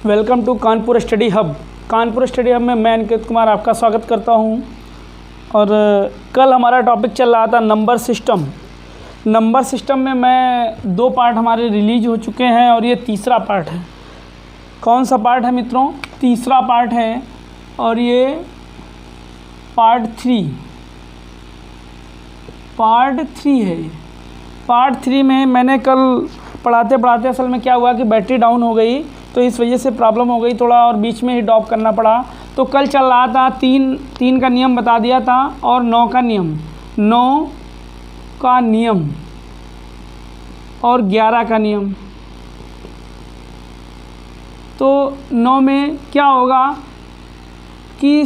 Welcome to Kanpur study hub. Kanpur study hub में मैं अंकित कुमार आपका स्वागत करता हूं। और कल हमारा टॉपिक चल रहा था नंबर सिस्टम। नंबर सिस्टम में मैं 2 पार्ट हमारे रिलीज हो चुके हैं और ये तीसरा पार्ट है। कौन सा पार्ट है मित्रों? तीसरा पार्ट है और ये पार्ट 3 है। पार्ट 3 में मैंने कल पढ़ाते पढ़ाते असल में क्या हुआ कि बैटरी डाउन हो गई, तो इस वजह से प्रॉब्लम हो गई थोड़ा, और बीच में ही ड्रॉप करना पड़ा। तो कल चल रहा था 3 का नियम बता दिया था और 9 का नियम और 11 का नियम। तो 9 में क्या होगा कि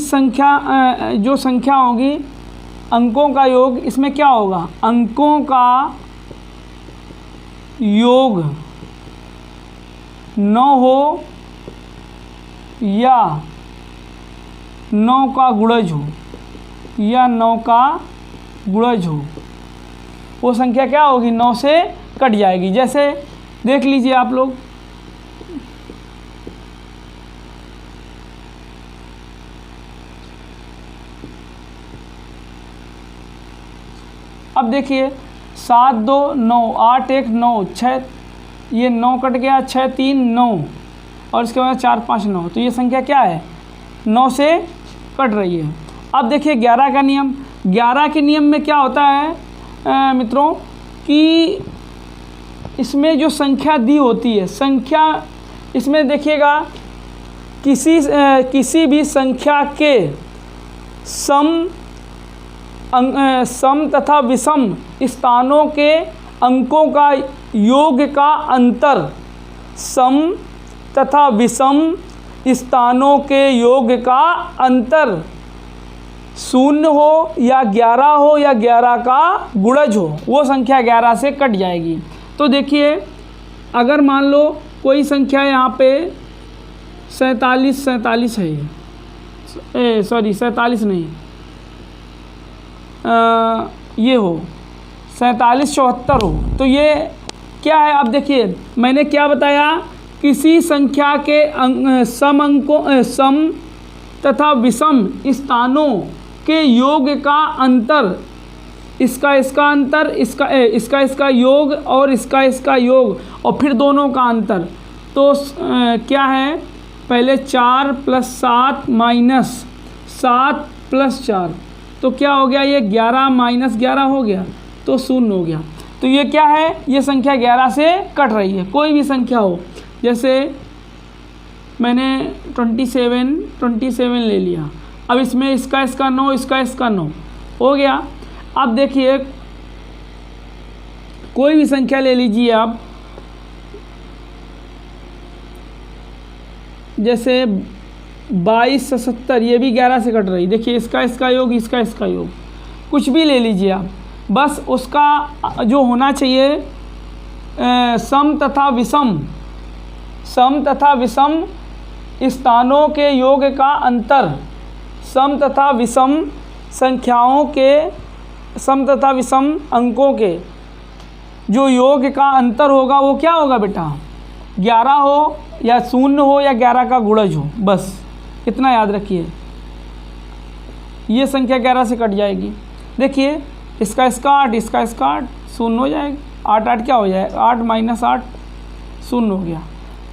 जो संख्या होगी अंकों का योग, इसमें क्या होगा? अंकों का योग 9 हो या 9 का गुणज हो या 9 का गुणज हो, वो संख्या क्या होगी? 9 से कट जाएगी। जैसे देख लीजिए आप लोग, अब देखिए 7 2 9 8 1 9 6, ये 9 कट गया, 6 3 9 और इसके बाद 4 5 9, तो ये संख्या क्या है? 9 से कट रही है। अब देखिए 11 का नियम। 11 के नियम में क्या होता है मित्रों कि इसमें जो संख्या दी होती है, संख्या इसमें देखिएगा किसी भी संख्या के सम तथा विषम स्थानों के अंकों का योग का अंतर, सम तथा विषम स्थानों के योग का अंतर 0 हो या 11 हो या 11 का गुणज हो, वो संख्या 11 से कट जाएगी। तो देखिए अगर मान लो कोई संख्या यहाँ पे 47 है, सॉरी 47 नहीं, ये हो 47 74 हो, तो ये क्या है? अब देखिए मैंने क्या बताया, किसी संख्या के सम तथा विषम स्थानों के योग का अंतर, इसका अंतर, इसका योग और इसका योग और फिर दोनों का अंतर, तो क्या है? पहले 4 + 7 - 7 + 4, तो क्या हो गया? ये 11 - 11 हो गया, तो 0 हो गया। तो ये क्या है? ये संख्या 11 से कट रही है। कोई भी संख्या हो, जैसे मैंने 27 ले लिया, अब इसमें इसका 9, इसका 9 हो गया। अब देखिए कोई भी संख्या ले लीजिए आप, जैसे 22 से 70, ये भी 11 से कट रही। देखिए इसका योग, इसका योग, कुछ भी ले लीजिए आप, बस उसका जो होना चाहिए सम तथा विषम स्थानों के योग का अंतर, सम तथा विषम संख्याओं के, सम तथा विषम अंकों के जो योग का अंतर होगा वो क्या होगा बेटा? 11 हो या 0 हो या 11 का गुणज हो, बस इतना याद रखिए। ये संख्या 11 से कट जाएगी। देखिए इसका 8, इसका 8, 0 हो जाएगा। 8 8 क्या हो जाएगा? 8 - 8 0 हो गया।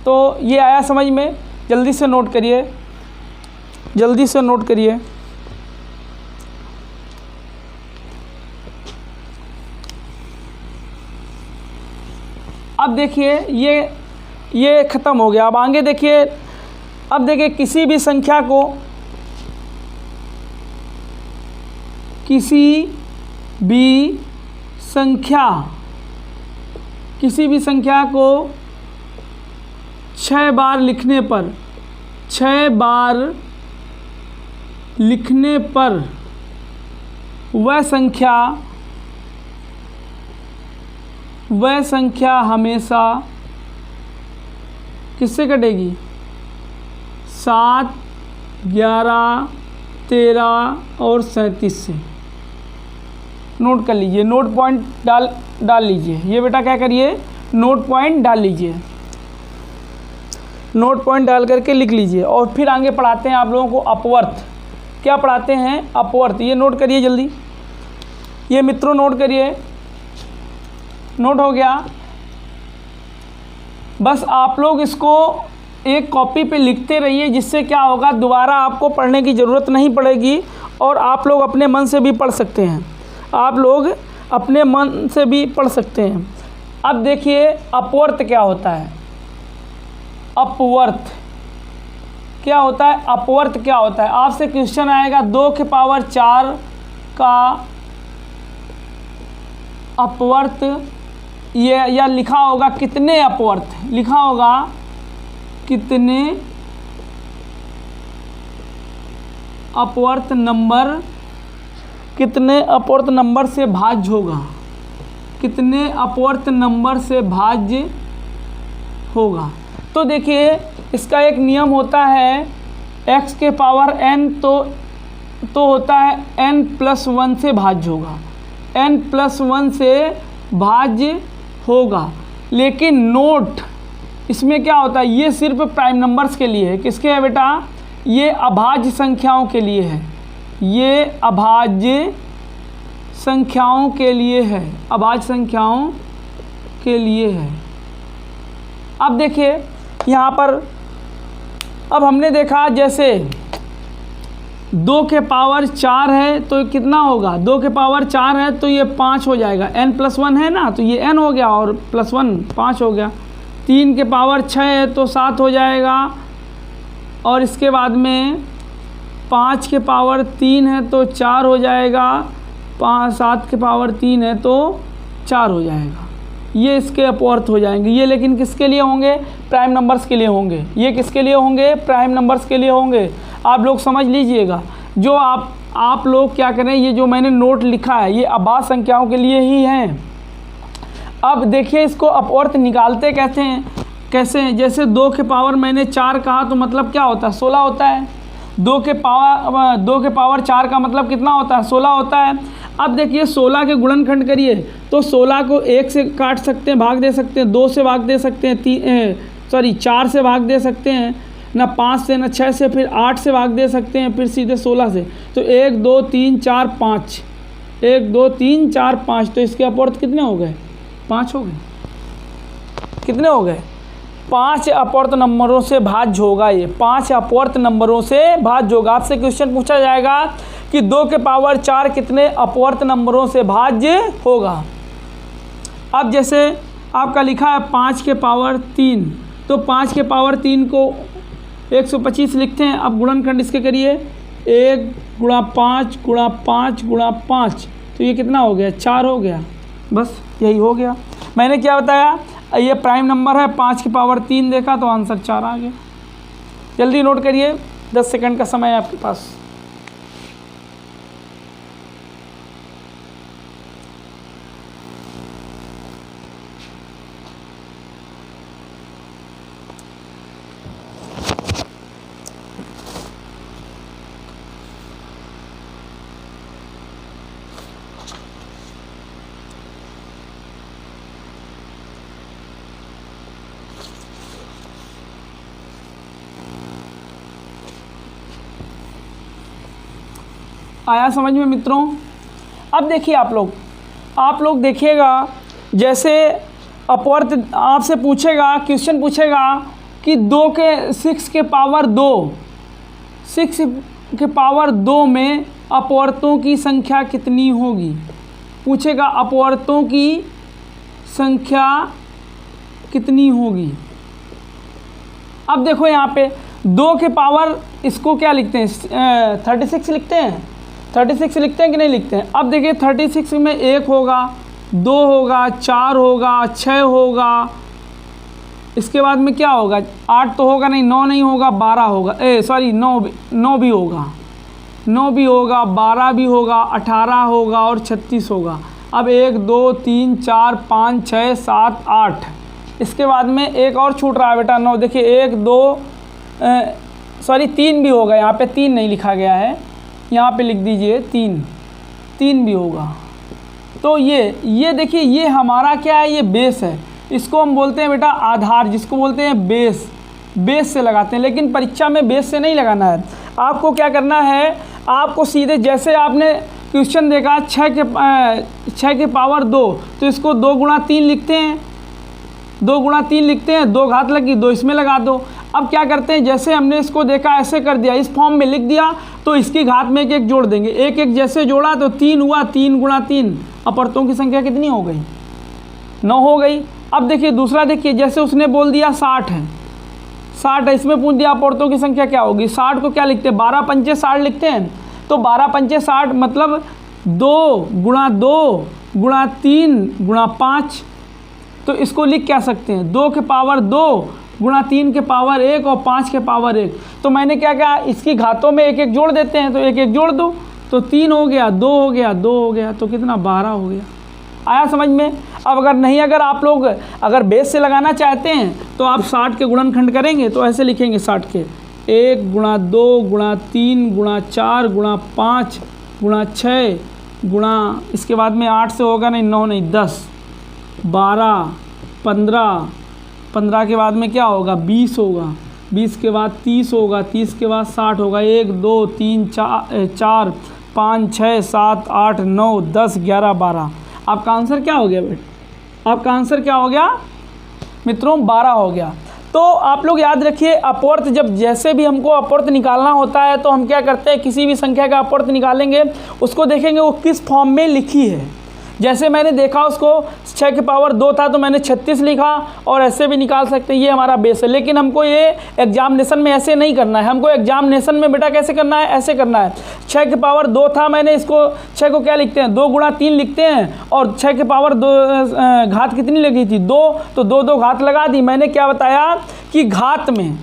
तो ये आया समझ में? जल्दी से नोट करिए, अब देखिए ये ख़त्म हो गया। अब आगे देखिए, अब देखिए किसी भी संख्या को 6 बार लिखने पर वह संख्या हमेशा किससे कटेगी? 7 11 13 और 37 से। नोट कर लीजिए, नोट पॉइंट डाल लीजिए। ये बेटा क्या करिए, नोट पॉइंट डाल लीजिए। नोट पॉइंट डाल करके लिख लीजिए। और फिर आगे पढ़ाते हैं आप लोगों को अपवर्त। क्या पढ़ाते हैं? अपवर्त। ये नोट करिए जल्दी, ये मित्रों नोट करिए। नोट हो गया? बस आप लोग इसको एक कॉपी पे लिखते रहिए, जिससे क्या होगा, दोबारा आपको पढ़ने की ज़रूरत नहीं पड़ेगी और आप लोग अपने मन से भी पढ़ सकते हैं। आप लोग अपने मन से भी पढ़ सकते हैं। अब देखिए अपवर्त क्या होता है। अपवर्त क्या होता है? अपवर्त क्या होता है? आपसे क्वेश्चन आएगा 2 की पावर 4 का अपवर्त, ये या लिखा होगा कितने अपवर्त, लिखा होगा कितने अपवर्त नंबर, कितने अपवर्त नंबर से भाज्य होगा, कितने अपवर्त नंबर से भाज्य होगा। तो देखिए इसका एक नियम होता है, x के पावर n तो होता है n+1 से भाज्य होगा, n+1 से भाज्य होगा। लेकिन नोट इसमें क्या होता है, ये सिर्फ प्राइम नंबर्स के लिए है। किसके है बेटा? ये अभाज्य संख्याओं के लिए है, ये अभाज्य संख्याओं के लिए है, अभाज्य संख्याओं के लिए है। अब देखिए यहाँ पर, अब हमने देखा जैसे 2 के पावर 4 है तो कितना होगा, 2 के पावर 4 है तो ये 5 हो जाएगा, n+1 है ना, तो ये n हो गया और +1 5 हो गया। 3 के पावर 6 है तो 7 हो जाएगा, और इसके बाद में 5 के पावर 3 है तो 4 हो जाएगा, 7 के पावर 3 है तो 4 हो जाएगा। ये इसके अपवर्त हो जाएंगे। ये लेकिन किसके लिए होंगे? प्राइम नंबर्स के लिए होंगे। ये किसके लिए होंगे? प्राइम नंबर्स के लिए होंगे। आप लोग समझ लीजिएगा। जो आप लोग क्या करें, ये जो मैंने नोट लिखा है ये अभाज्य संख्याओं के लिए ही हैं। अब देखिए इसको अपवर्त निकालते कैसे हैं। जैसे 2 के पावर मैंने 4 कहा तो मतलब क्या होता है? 16 होता है। 2 के पावर 4 का मतलब कितना होता है? 16 होता है। अब देखिए 16 के गुणनखंड करिए तो 16 को 1 से काट सकते हैं, भाग दे सकते हैं, 2 से भाग दे सकते हैं, 4 से भाग दे सकते हैं ना, 5 से ना 6 से, फिर 8 से भाग दे सकते हैं, फिर सीधे 16 से। तो 1 2 3 4 5, 1 2 3 4 5, तो इसके अपवर्त कितने हो गए? 5 हो गए। कितने हो गए? 5 अपवर्त नंबरों से भाज्य होगा। ये 5 अपवर्त नंबरों से भाज्य होगा। आपसे क्वेश्चन पूछा जाएगा कि 2 के पावर 4 कितने अपवर्त नंबरों से भाज्य होगा। अब जैसे आपका लिखा है 5 के पावर 3, तो 5 के पावर 3 को 125 लिखते हैं। अब गुणनखंड इसके करिए, 1 गुणा 5 गुणा 5 गुणा 5, तो ये कितना हो गया? 4 हो गया। बस यही हो गया। मैंने क्या बताया, ये प्राइम नंबर है, 5 की पावर 3 देखा तो आंसर 4 आ गया। जल्दी नोट करिए, 10 सेकंड का समय है आपके पास। आया समझ में मित्रों? अब देखिए आप लोग देखिएगा, जैसे अपवर्त आपसे पूछेगा, क्वेश्चन पूछेगा कि 2 के 6 के पावर 2 में अपवर्तों की संख्या कितनी होगी? पूछेगा अपवर्तों की संख्या कितनी होगी। अब देखो यहाँ पे 2 के पावर, इसको क्या लिखते हैं? 36 लिखते हैं। 36 लिखते हैं कि नहीं लिखते हैं? अब देखिए 36 में 1 होगा, 2 होगा, 4 होगा, 6 होगा, इसके बाद में क्या होगा? 8 तो होगा नहीं, 9 नहीं होगा, 12 होगा, 9 भी होगा, 9 भी होगा, 12 भी होगा, 18 होगा और 36 होगा। अब 1 2 3 4 5 6 7 8, इसके बाद में एक और छूट रहा है बेटा, 9। देखिए 3 भी होगा, यहाँ पे 3 नहीं लिखा गया है, यहाँ पे लिख दीजिए 3 भी होगा। तो ये देखिए, ये हमारा क्या है? ये बेस है। इसको हम बोलते हैं बेटा आधार, जिसको बोलते हैं बेस। बेस से लगाते हैं, लेकिन परीक्षा में बेस से नहीं लगाना है। आपको क्या करना है, आपको सीधे जैसे आपने क्वेश्चन देखा 6 के पावर 2, तो इसको 2 गुणा 3 लिखते हैं, 2 गुणा 3 लिखते हैं, 2 घात लगी 2 इसमें लगा दो। अब क्या करते हैं, जैसे हमने इसको देखा ऐसे कर दिया, इस फॉर्म में लिख दिया, तो इसकी घात में 1 1 जोड़ देंगे, 1 1 जैसे जोड़ा तो 3 हुआ, 3 गुणा 3 अपवर्तों की संख्या कितनी हो गई, 9 हो गई। अब देखिए दूसरा, देखिए जैसे उसने बोल दिया 60 है, 60 है, इसमें पूछ दिया अपवर्तों की संख्या क्या होगी। 60 को क्या लिखते हैं, 12 पंचे 60 लिखते हैं, तो 12 पंचे 60 मतलब 2 गुणा 2 गुणा 3 गुणा 5, तो इसको लिख क्या सकते हैं, 2 के पावर 2 गुणा 3 के पावर 1 और 5 के पावर 1। तो मैंने क्या कहा, इसकी घातों में 1 1 जोड़ देते हैं, तो 1 1 जोड़ दो, तो 3 हो गया, 2 हो गया, 2 हो गया, तो कितना 12 हो गया। आया समझ में। अब अगर नहीं, अगर आप लोग अगर बेस से लगाना चाहते हैं तो आप 60 के गुणनखंड करेंगे, तो ऐसे लिखेंगे 60 के 1 गुणा 2 गुणा 3 गुणा 4 गुणा 5 गुणा 6 गुणा, इसके बाद में 8 से होगा नहीं, 9 नहीं, 10 12 15, 15 के बाद में क्या होगा, 20 होगा, 20 के बाद 30 होगा, 30 के बाद 60 होगा, 1 2 3 4 5 6 7 8 9 10 11 12। आपका आंसर क्या हो गया बेटा, आपका आंसर क्या हो गया मित्रों, 12 हो गया। तो आप लोग याद रखिए, अपवर्त जब जैसे भी हमको अपवर्त निकालना होता है तो हम क्या करते हैं, किसी भी संख्या का अपवर्त निकालेंगे, उसको देखेंगे वो किस फॉर्म में लिखी है। जैसे मैंने देखा उसको 6 के पावर 2 था तो मैंने 36 लिखा, और ऐसे भी निकाल सकते हैं, ये हमारा बेस है। लेकिन हमको ये एग्जामिनेशन में ऐसे नहीं करना है, हमको एग्जामिनेशन में बेटा कैसे करना है, ऐसे करना है। 6 के पावर 2 था, मैंने इसको 6 को क्या लिखते हैं, 2 गुणा 3 लिखते हैं, और 6 के पावर 2 घात कितनी लगी थी, 2, तो 2 2 घात लगा दी। मैंने क्या बताया कि घात में,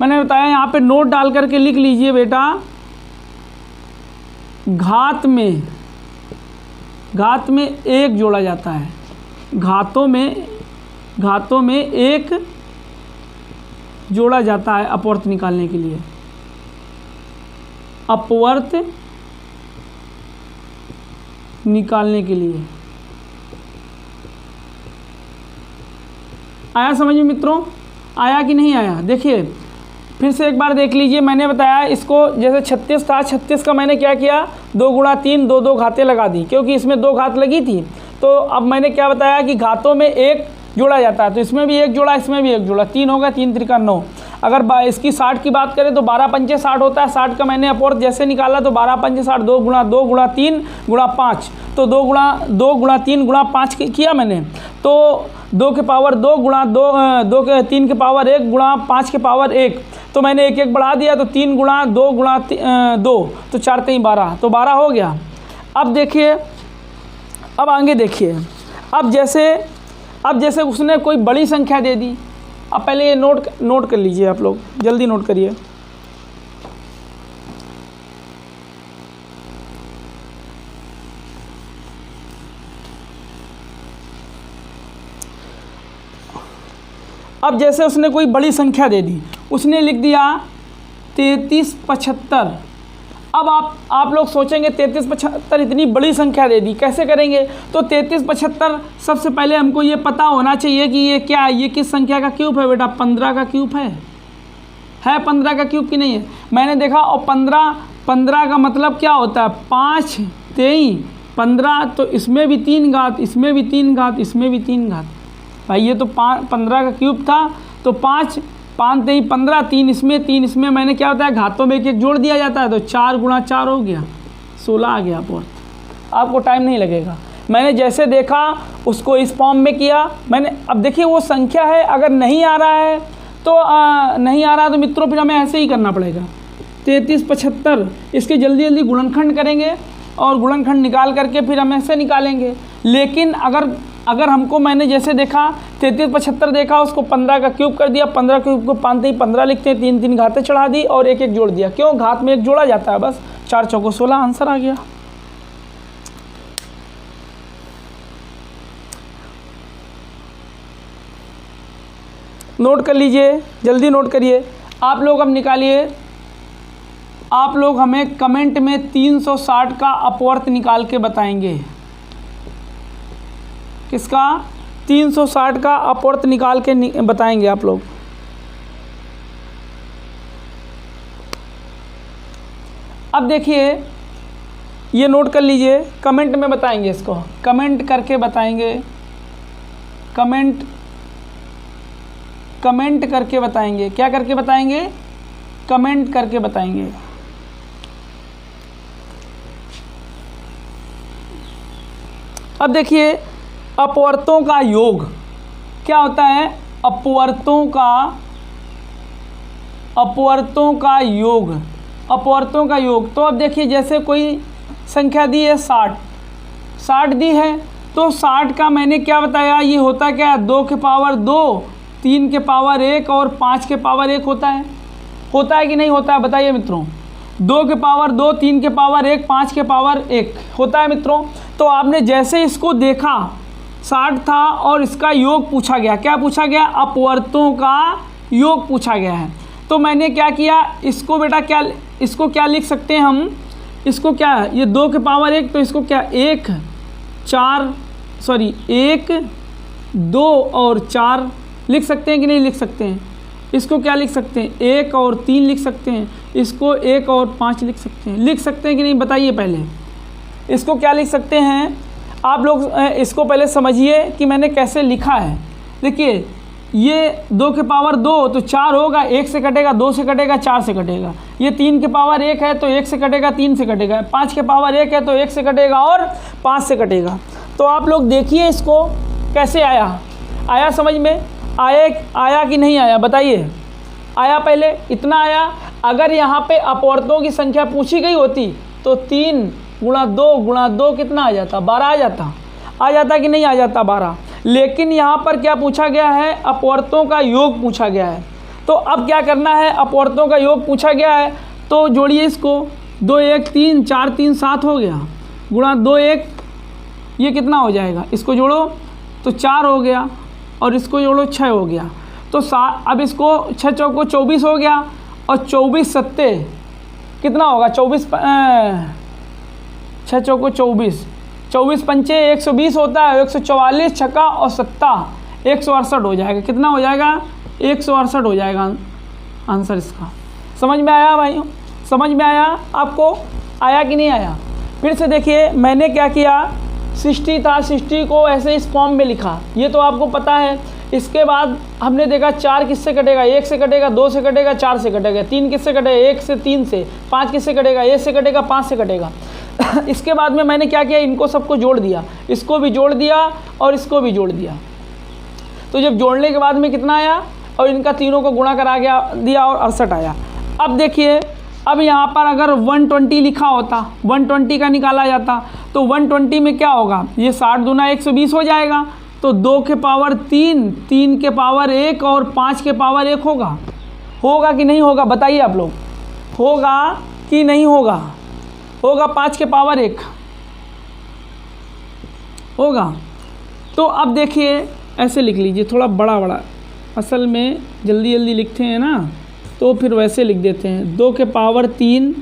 मैंने बताया यहाँ पे नोट डाल करके लिख लीजिए बेटा, घात में 1 जोड़ा जाता है, घातों में 1 जोड़ा जाता है अपवर्त निकालने के लिए। अपवर्त निकालने के लिए आया समझ में मित्रों, आया कि नहीं आया। देखिए फिर से एक बार देख लीजिए, मैंने बताया इसको जैसे 36 था, 36 का मैंने क्या किया, 2 गुणा 3 2 2 घातें लगा दी, क्योंकि इसमें 2 घात लगी थी। तो अब मैंने क्या बताया कि घातों में 1 जोड़ा जाता है, तो इसमें भी 1 जोड़ा, इसमें भी 1 जोड़ा, 3 होगा, 3 त्रिका 9। अगर इसकी 60 की बात करें तो 12 पंचे 60 होता है, 60 का मैंने अपवर्त जैसे निकाला तो 12 पंचे 60, 2 गुणा 3 गुणा 5, तो 2 गुणा 3 गुणा 5 किया मैंने, तो 2 के पावर 2 गुणा 2 के 3 के पावर 1 गुणा 5 के पावर 1, तो मैंने 1 1 बढ़ा दिया, तो 3 गुणा 2 गुणा 2, तो 4 3 12, तो 12 हो गया। अब देखिए, अब आगे देखिए, अब जैसे उसने कोई बड़ी संख्या दे दी। अब पहले ये नोट कर लीजिए, आप लोग जल्दी नोट करिए। अब जैसे उसने कोई बड़ी संख्या दे दी, उसने लिख दिया 3375। अब आप लोग सोचेंगे 3375 इतनी बड़ी संख्या दे दी, कैसे करेंगे। तो 3375 सबसे पहले हमको ये पता होना चाहिए कि ये क्या है, ये किस संख्या का क्यूब है बेटा, 15 का क्यूब है 15 का क्यूब की नहीं है। मैंने देखा, और 15 का मतलब क्या होता है, 5 23 15, तो इसमें भी 3 घात, इसमें भी 3 घात, इसमें भी 3 घात। भाई ये तो 15 का क्यूब था, तो 5 3 15, 3 इसमें मैंने क्या होता है, घातों में 1 1 जोड़ दिया जाता है, तो 4 गुणा 4 हो गया, 16 आ गया अपवर्त। आपको टाइम नहीं लगेगा। मैंने जैसे देखा उसको इस फॉर्म में किया मैंने। अब देखिए वो संख्या है, अगर नहीं आ रहा है तो मित्रों फिर हमें ऐसे ही करना पड़ेगा। 3375 इसके जल्दी गुणनखंड करेंगे, और गुणनखंड निकाल करके फिर हम ऐसे निकालेंगे। लेकिन अगर हमको, मैंने जैसे देखा 3375 देखा, उसको 15 का क्यूब कर दिया, 15 क्यूब को 5 3 15 लिखते हैं, 3 3 घातें चढ़ा दी और 1 1 जोड़ दिया। क्यों, घात में 1 जोड़ा जाता है, बस 4 चौको 16, आंसर आ गया। नोट कर लीजिए, जल्दी नोट करिए आप लोग। अब निकालिए, आप लोग हमें कमेंट में 360 का अपवर्त निकाल के बताएंगे। किसका, 360 का अपवर्त निकाल के बताएंगे आप लोग। अब देखिए, ये नोट कर लीजिए, कमेंट में बताएंगे, इसको कमेंट करके बताएंगे, कमेंट करके बताएंगे। क्या करके बताएंगे? कमेंट करके बताएंगे। अब देखिए, अपवर्तों का योग क्या होता है? अपवर्तों का योग, अपवर्तों का योग। तो अब देखिए, जैसे कोई संख्या दी है 60 दी है, तो 60 का मैंने क्या बताया, ये होता क्या है? 2 के पावर 2, 3 के पावर 1 और 5 के पावर 1 होता है कि नहीं होता है? बताइए मित्रों। 2 के पावर 2, 3 के पावर 1, 5 के पावर 1 होता है मित्रों। तो आपने जैसे इसको देखा 60 था और इसका योग पूछा गया। क्या पूछा गया? अपवर्तों का योग पूछा गया है। तो मैंने क्या किया, इसको बेटा इसको क्या लिख सकते हैं हम? इसको क्या है, ये 2 के पावर 1, तो इसको क्या 1 2 और 4 लिख सकते हैं कि नहीं लिख सकते हैं? इसको क्या लिख सकते हैं? 1 और 3 लिख सकते हैं। इसको 1 और 5 लिख सकते हैं कि नहीं? बताइए पहले इसको क्या लिख सकते हैं आप लोग। इसको पहले समझिए कि मैंने कैसे लिखा है। देखिए, ये 2 के पावर 2 तो 4 होगा, 1 से कटेगा, 2 से कटेगा, 4 से कटेगा। ये 3 के पावर 1 है तो 1 से कटेगा, 3 से कटेगा। 5 के पावर 1 है तो 1 से कटेगा और 5 से कटेगा। तो आप लोग देखिए इसको कैसे आया समझ में? आया कि नहीं आया? बताइए। आया पहले इतना आया। अगर यहाँ पे अपवर्तों की संख्या पूछी गई होती तो 3 गुणा 2 कितना आ जाता? 12 आ जाता कि नहीं आ जाता? 12। लेकिन यहाँ पर क्या पूछा गया है? अपवर्तों का योग पूछा गया है। तो अब क्या करना है? अपवर्तों का योग पूछा गया है तो जोड़िए इसको। 2 1 3 4 3 7 हो गया, गुणा 2 1, ये कितना हो जाएगा? इसको जोड़ो तो 4 हो गया और इसको जोड़ो 6 हो गया। तो अब इसको 6 चौको 24 हो गया और 24 सत्ते कितना होगा? 6 चौको 24 पंचे 120 होता है, 144 छक्का और 7 168 हो जाएगा। कितना हो जाएगा? 168 हो जाएगा आंसर इसका। समझ में आया भाइयों? समझ में आया आपको? आया कि नहीं आया? फिर से देखिए, मैंने क्या किया, 60 था, 60 को ऐसे इस फॉर्म में लिखा, ये तो आपको पता है। इसके बाद हमने देखा 4 किससे कटेगा? 1 से कटेगा, 2 से कटेगा, 4 से कटेगा। 3 किससे कटेगा? 1 से 3 से। 5 किससे कटेगा? 1 से कटेगा, 5 से कटेगा। इसके बाद में मैंने क्या किया, इनको सबको जोड़ दिया, इसको भी जोड़ दिया और इसको भी जोड़ दिया। तो जब जोड़ने के बाद में कितना आया और इनका तीनों को गुणा करा दिया और 68 आया। अब देखिए, अब यहाँ पर अगर 120 लिखा होता, 120 का निकाला जाता तो 120 में क्या होगा? ये 60 दूना 120 हो जाएगा। तो 2 के पावर 3, 3 के पावर 1 और 5 के पावर 1 होगा कि नहीं होगा? बताइए आप लोग, होगा कि नहीं होगा? होगा। 5 के पावर 1 होगा। तो अब देखिए, ऐसे लिख लीजिए, थोड़ा बड़ा, असल में जल्दी लिखते हैं ना तो फिर वैसे लिख देते हैं। 2 के पावर 3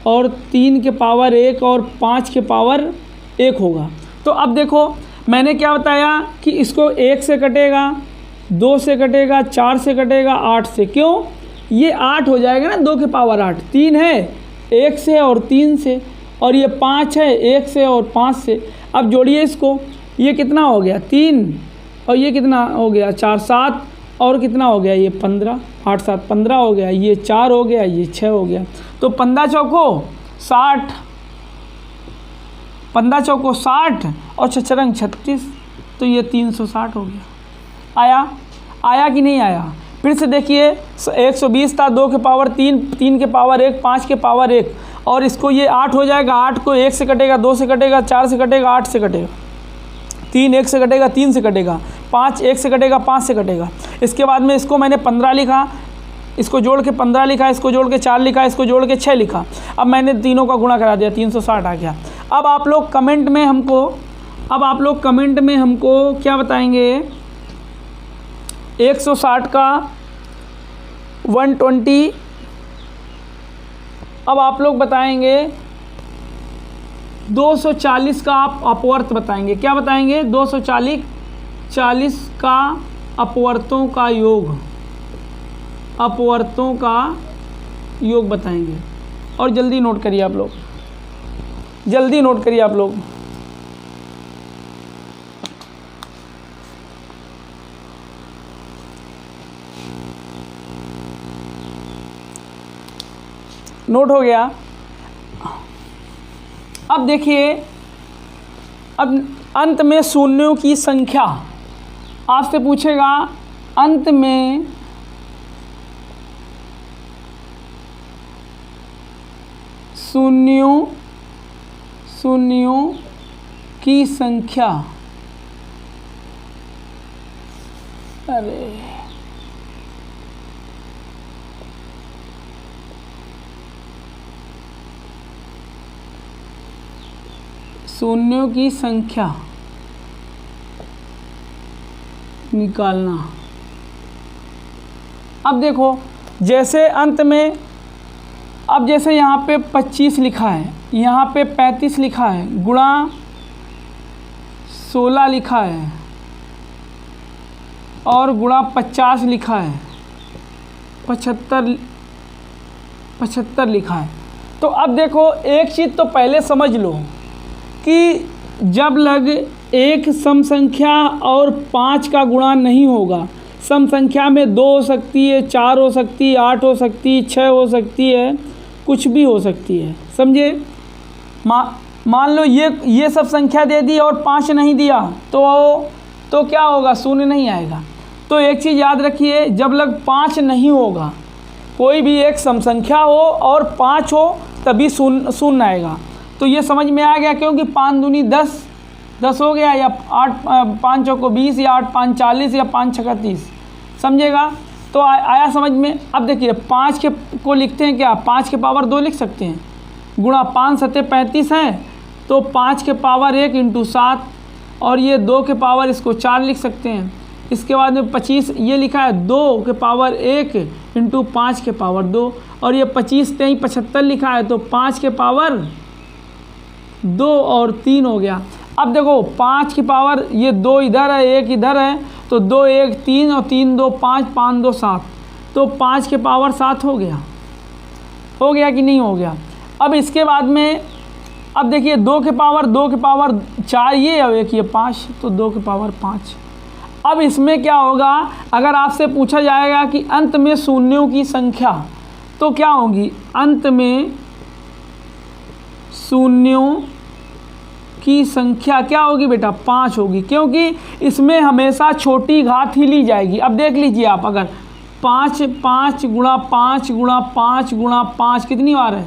और 3 के पावर 1 और 5 के पावर 1 होगा। तो अब देखो, मैंने क्या बताया कि इसको 1 से कटेगा, 2 से कटेगा, 4 से कटेगा, 8 से। क्यों? ये 8 हो जाएगा ना, 2 के पावर 8। 3 है 1 से और 3 से, और ये 5 है 1 से और 5 से। अब जोड़िए इसको, ये कितना हो गया? 3 और ये कितना हो गया? 4 7 और कितना हो गया? ये 15, 8 7 15 हो गया। ये 4 हो गया, ये 6 हो गया। तो 15 चौको 60, 15 चौको 60 और 6 रंग 36, तो ये 360 हो गया। आया कि नहीं आया? फिर से देखिए, 120 था, 2 के पावर 3, 3 के पावर 1, 5 के पावर 1, और इसको ये 8 हो जाएगा। 8 को 1 से कटेगा, 2 से कटेगा, 4 से कटेगा, 8 से कटेगा। 3 1 से कटेगा, 3 से कटेगा। 5 1 से कटेगा, 5 से कटेगा। इसके बाद में इसको मैंने 15 लिखा, इसको जोड़ के 15 लिखा, इसको जोड़ के 4 लिखा, इसको जोड़ के 6 लिखा। अब मैंने तीनों का गुणा करा दिया, 360 आ गया। अब आप लोग कमेंट में हमको क्या बताएंगे? 160 का 120, अब आप लोग बताएंगे 240 का आप अपवर्त बताएंगे। क्या बताएंगे? 240 का अपवर्तों का योग बताएंगे। और जल्दी नोट करिए आप लोग, जल्दी नोट करिए आप लोग। नोट हो गया। अब देखिए, अब अंत में शून्यों की संख्या आपसे पूछेगा, अंत में शून्यों की संख्या। अरे शून्यों की संख्या निकालना। अब देखो, जैसे अंत में, अब जैसे यहाँ पे 25 लिखा है, यहाँ पे 35 लिखा है, गुणा 16 लिखा है और गुणा 50 लिखा है, 75 लिखा है। तो अब देखो, एक चीज़ तो पहले समझ लो कि जब लग एक सम संख्या और 5 का गुणा नहीं होगा, सम संख्या में 2 हो सकती है, 4 हो सकती है, 8 हो सकती है, 6 हो सकती है, कुछ भी हो सकती है, समझे। मान लो ये सब संख्या दे दी और 5 नहीं दिया तो क्या होगा, शून्य नहीं आएगा। तो एक चीज़ याद रखिए, जब लग 5 नहीं होगा, कोई भी एक सम संख्या हो और 5 हो तभी शून्य आएगा। तो ये समझ में आ गया, क्योंकि 5 दूनी 10 हो गया, या 8 5 चौको 20, या 8 5 40, या 5 छक्का 30, समझेगा। तो आया समझ में। अब देखिए, 5 के को लिखते हैं क्या, 5 के पावर 2 लिख सकते हैं, गुणा 5 सत्ते 35 है, तो 5 के पावर 1 इंटू 7, और ये 2 के पावर इसको 4 लिख सकते हैं। इसके बाद में 25 ये लिखा है, 2 के पावर 1 इंटू 5 के पावर 2, और ये 25 3 75 लिखा है, तो 5 के पावर 2 और 3 हो गया। अब देखो, 5 की पावर, ये 2 इधर है 1 इधर है, तो 2 1 3 और 3 2 5, 5 2 7, तो 5 के पावर 7 हो गया कि नहीं हो गया। अब इसके बाद में, अब देखिए, 2 के पावर 4 ये और 1 ये 5, तो 2 के पावर 5। अब इसमें क्या होगा, अगर आपसे पूछा जाएगा कि अंत में शून्यों की संख्या, तो क्या होगी, अंत में शून्यों की संख्या क्या होगी बेटा, 5 होगी, क्योंकि इसमें हमेशा छोटी घात ही ली जाएगी। अब देख लीजिए आप, अगर 5 गुणा 5 गुणा 5 गुणा 5 कितनी बार है,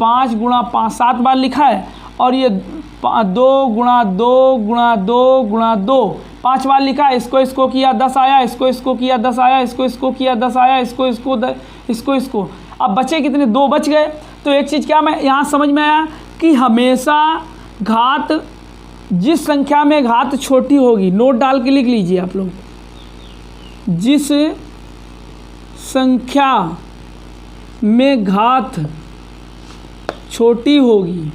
5 गुणा 5 7 बार लिखा है, और ये 2 गुणा 2 गुणा 2 गुणा 2 5 बार लिखा है। इसको किया 10 आया, इसको किया 10 आया, इसको किया 10 आया, इसको। अब बचे कितने, 2 बच गए। तो एक चीज़ क्या मैं यहाँ समझ में आया कि हमेशा घात, जिस संख्या में घात छोटी होगी, नोट डाल के लिख लीजिए आप लोग, जिस संख्या में घात छोटी होगी,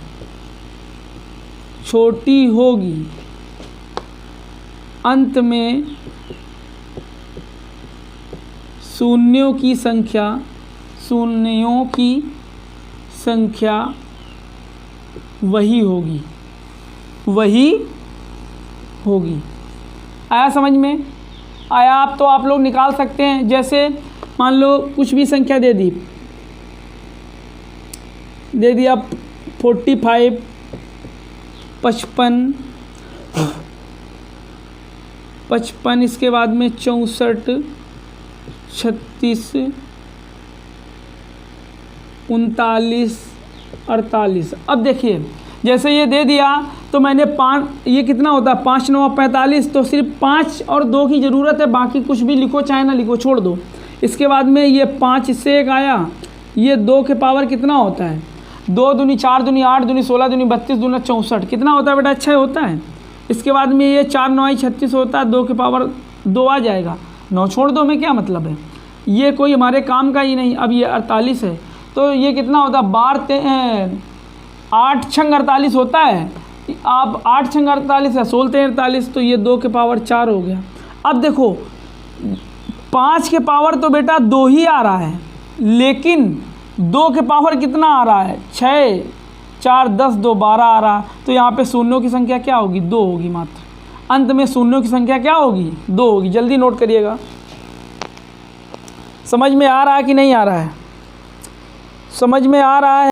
अंत में शून्यों की संख्या वही होगी। आया समझ में, आया। आप तो आप लोग निकाल सकते हैं। जैसे मान लो कुछ भी संख्या दे दिया 45, 55, इसके बाद में 64, 36, 39, 48। अब देखिए, जैसे ये दे दिया तो मैंने 5, ये कितना होता है, 5 9 45, तो सिर्फ 5 और 2 की ज़रूरत है, बाकी कुछ भी लिखो चाहे ना लिखो, छोड़ दो। इसके बाद में ये 5 इससे एक आया, ये 2 के पावर कितना होता है, 2 दूनी 4 दूनी 8 दूनी 16 दूनी 32 दूना 64, कितना होता है बेटा, 6 होता है। इसके बाद में ये 4 9 36 होता है, 2 के पावर 2 आ जाएगा, 9 छोड़ दो में क्या मतलब है, ये कोई हमारे काम का ही नहीं। अब ये 48 है, तो ये कितना होता है, 8 छंग 48 होता है। अब 8 छंग 48 है, 16 48, तो ये 2 के पावर 4 हो गया। अब देखो, 5 के पावर तो बेटा 2 ही आ रहा है, लेकिन 2 के पावर कितना आ रहा है 6, 4 10 2 12 आ रहा। तो यहाँ पे शून्यों की संख्या क्या होगी 2 होगी मात्र। अंत में शून्यों की संख्या क्या होगी 2 होगी। जल्दी नोट करिएगा। समझ में आ रहा है कि नहीं आ रहा है? समझ में आ रहा है?